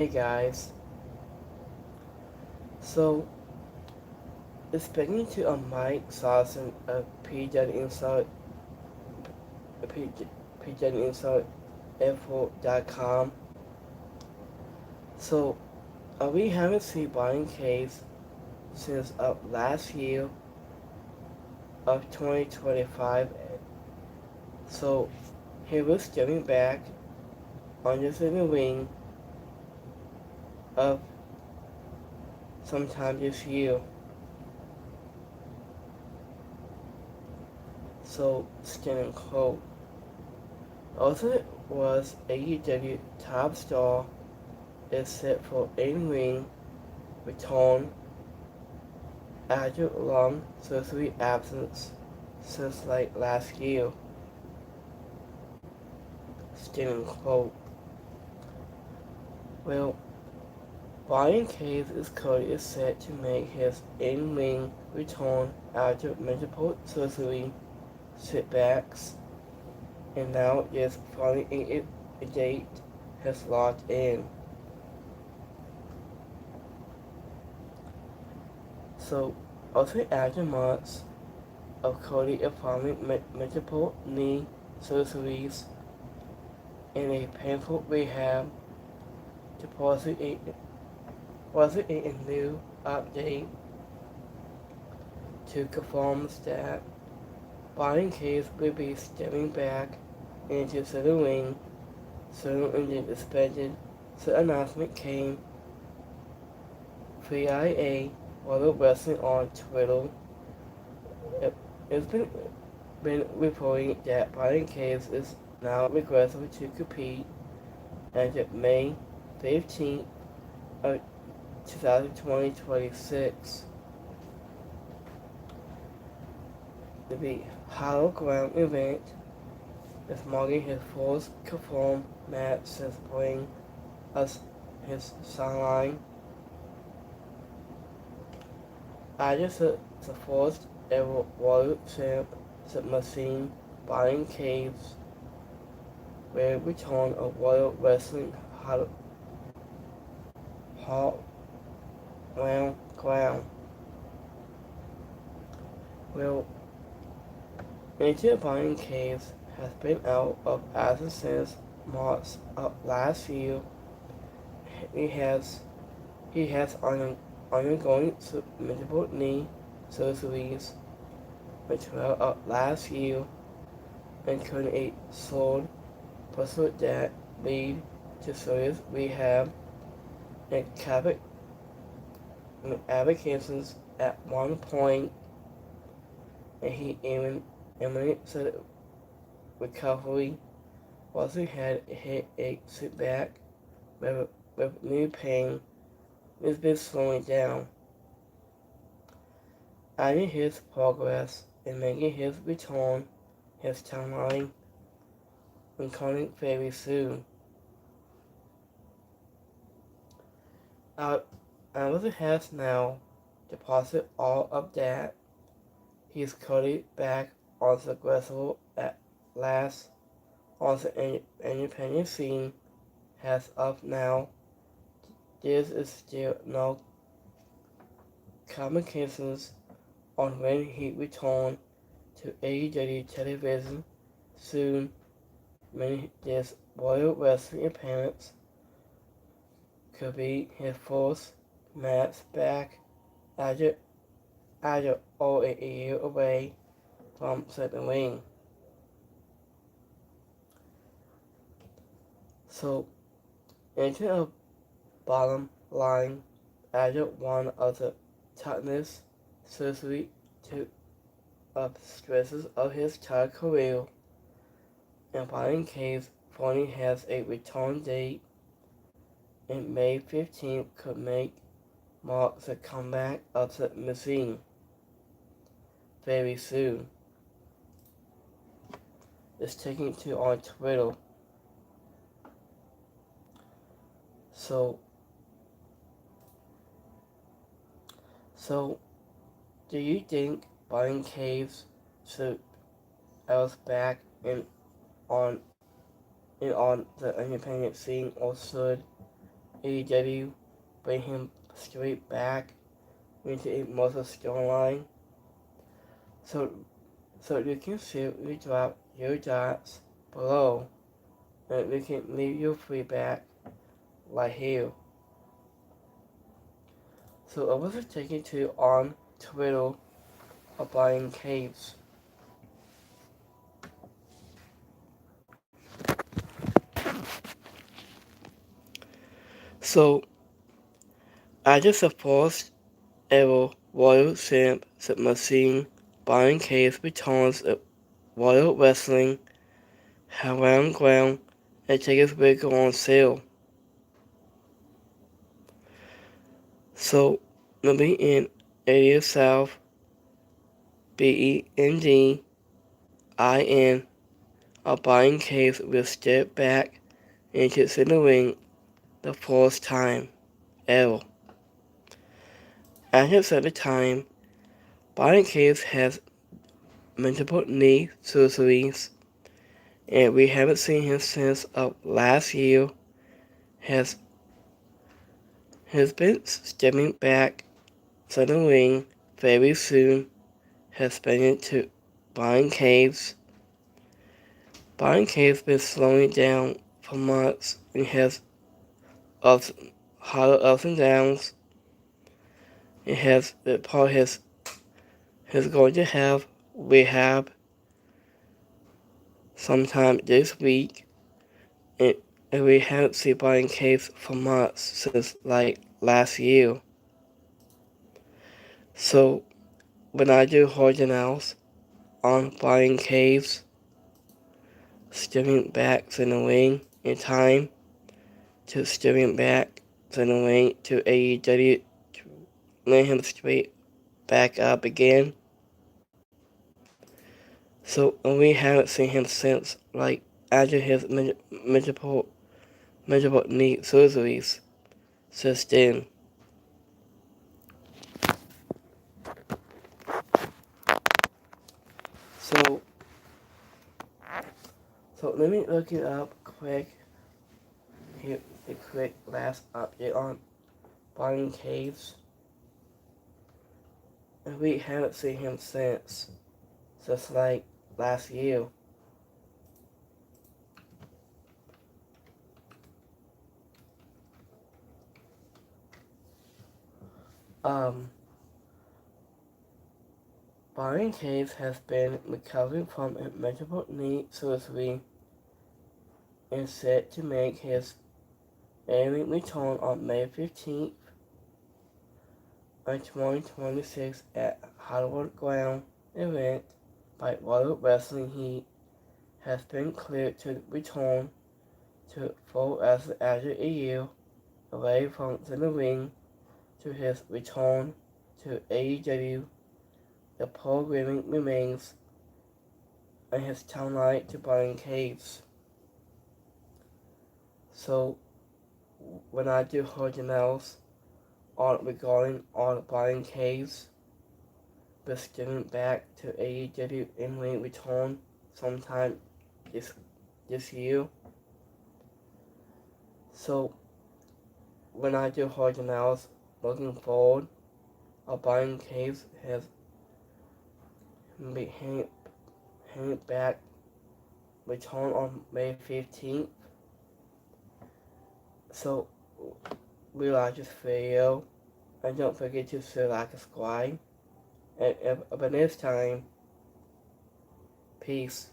Hey guys, so speaking to a Mike Sawson of PJInsight.info.com. So we haven't seen buying case since last year of 2025. So he was getting back under the wing of sometime this year. So standing cold. Also was AEW top star is set for in-ring return after long surgery absence since like last year. Stephen quote. Well, Brian Cage is currently set to make his in-ring return after multiple surgery setbacks, and now is finally a date has locked in. So, also after months of Cody performing multiple knee surgeries and a painful rehab, deposit a new update to confirm that Brian Cage will be stepping back into the ring sooner than expected. The announcement came via World Wrestling on Twitter. It's been reporting that Brian Cage is now requested to compete at May 15th of 2026. The Hollow Ground event is marking his fourth confirmed match since playing as his sideline. After the fourth ever World Champ machine Brian Cage will return of World Wrestling Hall ground. Well, Major Brian Cage has been out of action since March of last year. He has undergone multiple knee surgeries between last year, including a sword puzzle that lead to serious rehab and applications at one point, and he even imminent recovery. Also had hit a setback with new pain. It's been slowing down. Adding his progress and making his return, his timeline and coming very soon. Amazon has now deposited all of that. He's currently back on the aggressive at last on the independent scene. As of now, there is still no communications on when he returns to AEW television soon. Many this Royal Wrestling appearance could be his first match back after over a year away from the ring. So, into a bottom line, after one of the toughest surgery to stresses of his entire career, and Brian Cage finally has a return date, and May 15th could mark the comeback of the machine very soon. It's taking to on Twitter. So, do you think Brian Cage should else back on the independent scene, or should AEW bring him straight back into a muscle storyline. So you can simply drop your dots below and we can leave your feedback right here. So I was taken to on Twitter of buying caves. So I just supposed ever Royal Champ Machine buying caves returns of Royal Wrestling around ground and tickets will go on sale. So maybe in 80 South BENDIN are buying caves will step back into the ring the first time ever. As of the time, Brian Case has multiple knee surgeries, and we haven't seen him since of last year. Has been stepping back to the ring very soon. Has been into Brian Caves. Brian Caves been slowing down for months and has ups, higher ups and downs. It has the part has going to have rehab sometime this week, and we haven't seen Brian Caves for months since like last year. So when I do hard analysis on Brian Caves stepping back to the ring in time to stepping back to the ring to AEW to let him straight back up again. So we haven't seen him since like after his multiple knee surgeries since then. So let me look it up quick. Here, a quick last update on Brian Caves. And we haven't seen him since like last year. Brian Caves has been recovering from a multiple knee surgery and set to make his airing return on May 15th of 2026 at Hollywood Ground event by Royal Wrestling. He has been cleared to return to full wrestling after a year away from the ring. To his return to AEW, the programming remains on his timeline to Brian Caves. So when I do hard analysis on regarding on Brian Caves, was getting back to AEW in ring return sometime this year. So when I do hard analysis looking forward, Brian Caves has been hanging back return on May 15th. So we like this video, and don't forget to like and subscribe. And by this time, peace.